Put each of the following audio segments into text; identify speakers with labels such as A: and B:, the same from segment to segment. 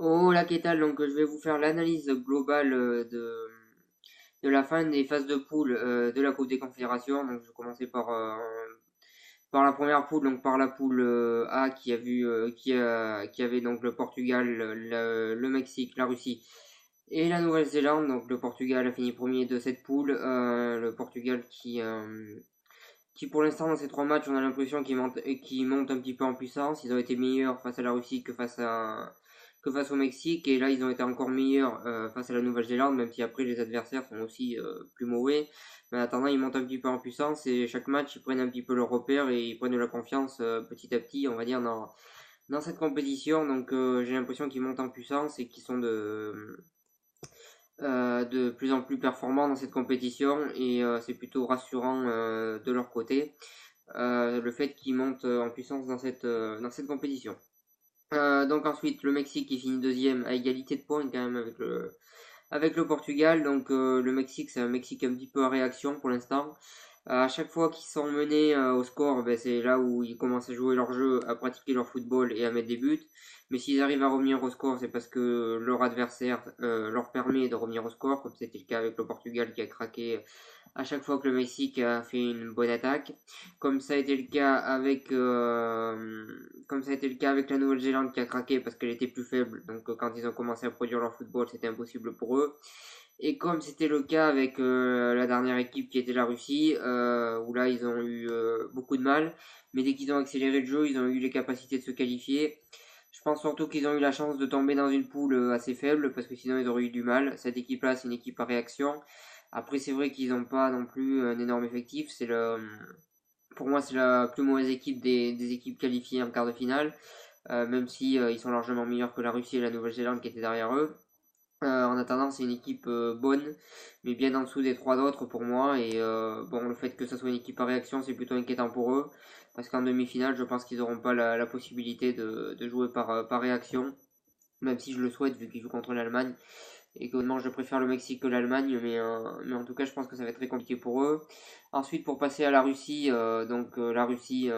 A: Oh la Kétal, donc je vais vous faire l'analyse globale de la fin des phases de poule de la Coupe des Confédérations. Donc je vais commencer par la première poule, donc par la poule A qui a vu qui avait donc le Portugal, le Mexique, la Russie et la Nouvelle-Zélande. Donc le Portugal a fini premier de cette poule. Le Portugal qui pour l'instant dans ces trois matchs on a l'impression qu'ils montent un petit peu en puissance. Ils ont été meilleurs face à la Russie que face au Mexique, et là ils ont été encore meilleurs face à la Nouvelle-Zélande, même si après les adversaires sont aussi plus mauvais. Mais en attendant, ils montent un petit peu en puissance, et chaque match ils prennent un petit peu leur repère et ils prennent de la confiance petit à petit, on va dire, dans cette compétition. Donc j'ai l'impression qu'ils montent en puissance et qu'ils sont de plus en plus performants dans cette compétition, et c'est plutôt rassurant de leur côté, le fait qu'ils montent en puissance dans cette compétition. Donc ensuite, le Mexique qui finit deuxième à égalité de points quand même avec le Portugal. Donc le Mexique, c'est un Mexique un petit peu à réaction pour l'instant. À chaque fois qu'ils sont menés au score, ben, c'est là où ils commencent à jouer leur jeu, à pratiquer leur football et à mettre des buts. Mais s'ils arrivent à revenir au score, c'est parce que leur adversaire leur permet de revenir au score, comme c'était le cas avec le Portugal qui a craqué à chaque fois que le Mexique a fait une bonne attaque, comme ça a été le cas avec la Nouvelle-Zélande qui a craqué parce qu'elle était plus faible. Donc quand ils ont commencé à produire leur football, c'était impossible pour eux. Et comme c'était le cas avec la dernière équipe qui était la Russie, où là ils ont eu beaucoup de mal, mais dès qu'ils ont accéléré le jeu, ils ont eu les capacités de se qualifier. Je pense surtout qu'ils ont eu la chance de tomber dans une poule assez faible, parce que sinon ils auraient eu du mal. Cette équipe-là, c'est une équipe à réaction. Après, c'est vrai qu'ils n'ont pas non plus un énorme effectif. Pour moi, c'est la plus mauvaise équipe des équipes qualifiées en quart de finale, même si ils sont largement meilleurs que la Russie et la Nouvelle-Zélande qui étaient derrière eux. En attendant, c'est une équipe bonne, mais bien en dessous des trois autres pour moi. Et bon, le fait que ça soit une équipe à réaction, c'est plutôt inquiétant pour eux, parce qu'en demi-finale, je pense qu'ils n'auront pas la possibilité de jouer par réaction, même si je le souhaite vu qu'ils jouent contre l'Allemagne. Et que je préfère le Mexique que l'Allemagne, mais en tout cas, je pense que ça va être très compliqué pour eux. Ensuite, pour passer à la Russie, la Russie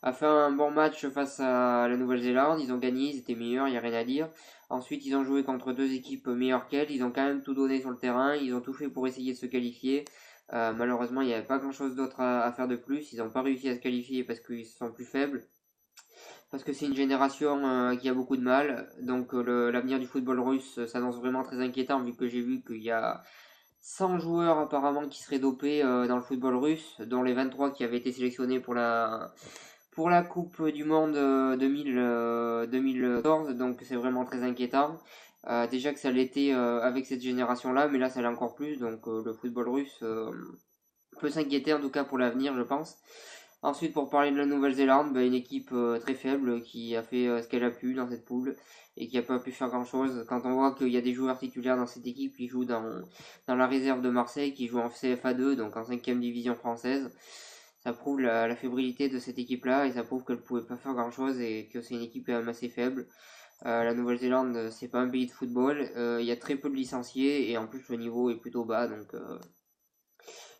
A: a fait un bon match face à la Nouvelle-Zélande. Ils ont gagné, ils étaient meilleurs, il n'y a rien à dire. Ensuite, ils ont joué contre deux équipes meilleures qu'elles. Ils ont quand même tout donné sur le terrain. Ils ont tout fait pour essayer de se qualifier. Malheureusement, il n'y avait pas grand-chose d'autre à faire de plus. Ils n'ont pas réussi à se qualifier parce qu'ils sont plus faibles, parce que c'est une génération qui a beaucoup de mal. Donc l'avenir du football russe s'annonce vraiment très inquiétant, vu que j'ai vu qu'il y a 100 joueurs apparemment qui seraient dopés dans le football russe, dont les 23 qui avaient été sélectionnés pour la Coupe du Monde 2014. Donc c'est vraiment très inquiétant. Déjà que ça l'était avec cette génération-là, mais là ça l'est encore plus. Donc le football russe peut s'inquiéter, en tout cas pour l'avenir, je pense. Ensuite, pour parler de la Nouvelle-Zélande, une équipe très faible qui a fait ce qu'elle a pu dans cette poule et qui n'a pas pu faire grand-chose. Quand on voit qu'il y a des joueurs titulaires dans cette équipe qui jouent dans la réserve de Marseille, qui jouent en CFA2, donc en 5ème division française, ça prouve la fébrilité de cette équipe-là, et ça prouve qu'elle ne pouvait pas faire grand-chose et que c'est une équipe quand même assez faible. La Nouvelle-Zélande, c'est pas un pays de football, il y a très peu de licenciés et en plus le niveau est plutôt bas, donc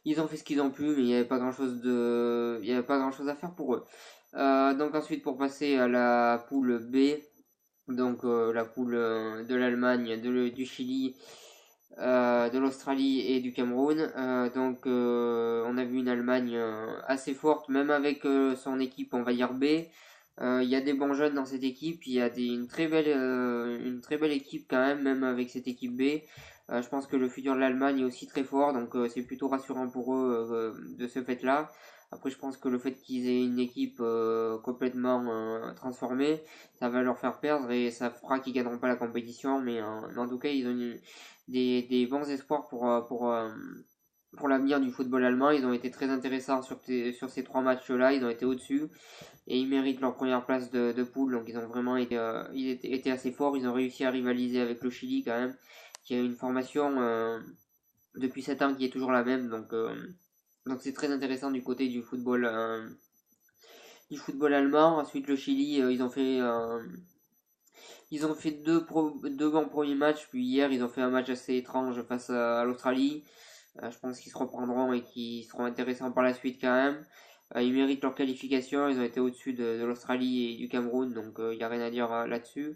A: ils ont fait ce qu'ils ont pu, mais il y avait pas grand chose à faire pour eux. Donc ensuite, pour passer à la poule B, donc la poule de l'Allemagne, du Chili, de l'Australie et du Cameroun. On a vu une Allemagne assez forte, même avec son équipe, on va dire B. Il y a des bons jeunes dans cette équipe, il y a une très belle équipe quand même avec cette équipe B. Je pense que le futur de l'Allemagne est aussi très fort, donc c'est plutôt rassurant pour eux de ce fait-là. Après, je pense que le fait qu'ils aient une équipe complètement transformée, ça va leur faire perdre et ça fera qu'ils gagneront pas la compétition. Mais en tout cas, ils ont des bons espoirs pour l'avenir du football allemand. Ils ont été très intéressants sur ces trois matchs-là. Ils ont été au-dessus et ils méritent leur première place de poule. Donc ils ont vraiment été assez forts. Ils ont réussi à rivaliser avec le Chili quand même, qui a une formation depuis 7 ans qui est toujours la même. Donc c'est très intéressant du côté du football allemand. Ensuite le Chili, ils ont fait deux bons premiers matchs, puis hier ils ont fait un match assez étrange face à l'Australie. Je pense qu'ils se reprendront et qu'ils seront intéressants par la suite quand même. Ils méritent leur qualification, ils ont été au-dessus de l'Australie et du Cameroun, donc il n'y a rien à dire là-dessus.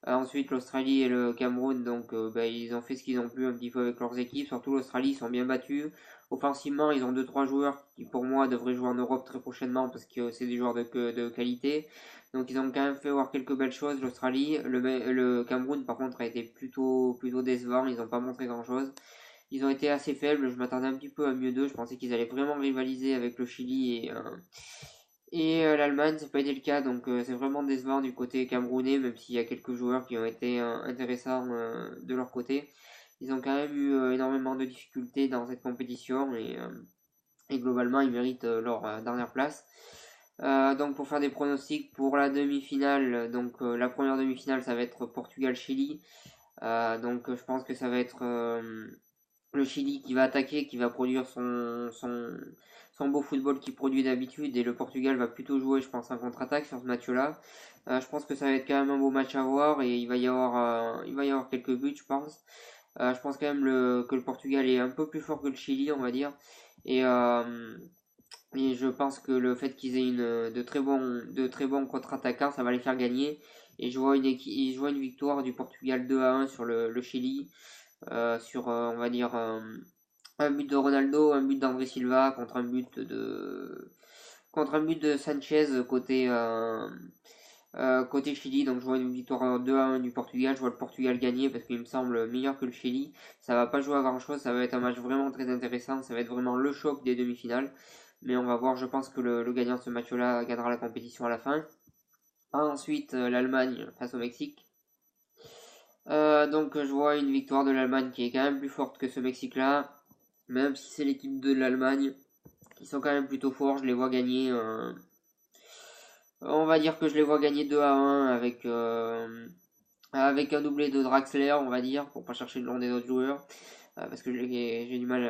A: Ensuite, l'Australie et le Cameroun, donc ils ont fait ce qu'ils ont pu un petit peu avec leurs équipes. Surtout l'Australie, ils sont bien battus. Offensivement, ils ont deux trois joueurs qui, pour moi, devraient jouer en Europe très prochainement parce que c'est des joueurs de qualité. Donc, ils ont quand même fait voir quelques belles choses. L'Australie, le Cameroun, par contre, a été plutôt décevant. Ils n'ont pas montré grand-chose. Ils ont été assez faibles. Je m'attendais un petit peu à mieux d'eux. Je pensais qu'ils allaient vraiment rivaliser avec le Chili et l'Allemagne, c'est pas été le cas, donc c'est vraiment décevant du côté camerounais, même s'il y a quelques joueurs qui ont été intéressants de leur côté. Ils ont quand même eu énormément de difficultés dans cette compétition et globalement ils méritent leur dernière place. Donc pour faire des pronostics pour la demi-finale, donc la première demi-finale ça va être Portugal-Chili. Donc je pense que ça va être le Chili qui va attaquer, qui va produire son beau football qu'il produit d'habitude, et le Portugal va plutôt jouer, je pense, en contre-attaque sur ce match-là. Je pense que ça va être quand même un beau match à voir et il va y avoir quelques buts, je pense. Je pense quand même que le Portugal est un peu plus fort que le Chili, on va dire. Et, euh, et je pense que le fait qu'ils aient de très bons contre-attaquants, ça va les faire gagner. Et je vois une victoire du Portugal 2-1 sur le Chili sur, on va dire, un but de Ronaldo, un but d'André Silva contre un but de Sanchez côté Chili. Donc je vois une victoire 2-1 du Portugal. Je vois le Portugal gagner parce qu'il me semble meilleur que le Chili. Ça va pas jouer à grand chose. Ça va être un match vraiment très intéressant. Ça va être vraiment le choc des demi-finales. Mais on va voir. Je pense que le gagnant de ce match-là gagnera la compétition à la fin. Ensuite, l'Allemagne face au Mexique. Donc je vois une victoire de l'Allemagne qui est quand même plus forte que ce Mexique-là. Même si c'est l'équipe de l'Allemagne, ils sont quand même plutôt forts. Je les vois gagner. On va dire que je les vois gagner 2-1 avec un doublé de Draxler, on va dire, pour pas chercher le nom des autres joueurs. Parce que j'ai du mal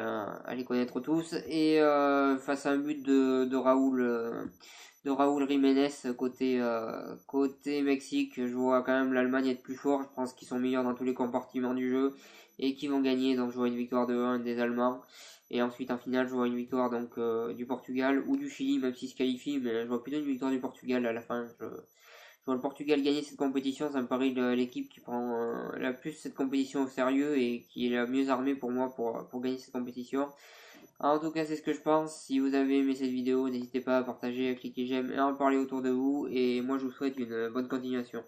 A: à les connaître tous. Et face à un but de Raúl Jiménez côté Mexique, je vois quand même l'Allemagne être plus fort. Je pense qu'ils sont meilleurs dans tous les compartiments du jeu et qu'ils vont gagner. Donc je vois une victoire de 1 des Allemands. Et ensuite en finale, je vois une victoire donc du Portugal ou du Chili, même s'ils se qualifient. Mais je vois plutôt une victoire du Portugal à la fin. Je vois le Portugal gagner cette compétition. Ça me paraît l'équipe qui prend la plus cette compétition au sérieux et qui est la mieux armée pour moi pour gagner cette compétition. En tout cas, c'est ce que je pense. Si vous avez aimé cette vidéo, n'hésitez pas à partager, à cliquer j'aime et à en parler autour de vous. Et moi, je vous souhaite une bonne continuation.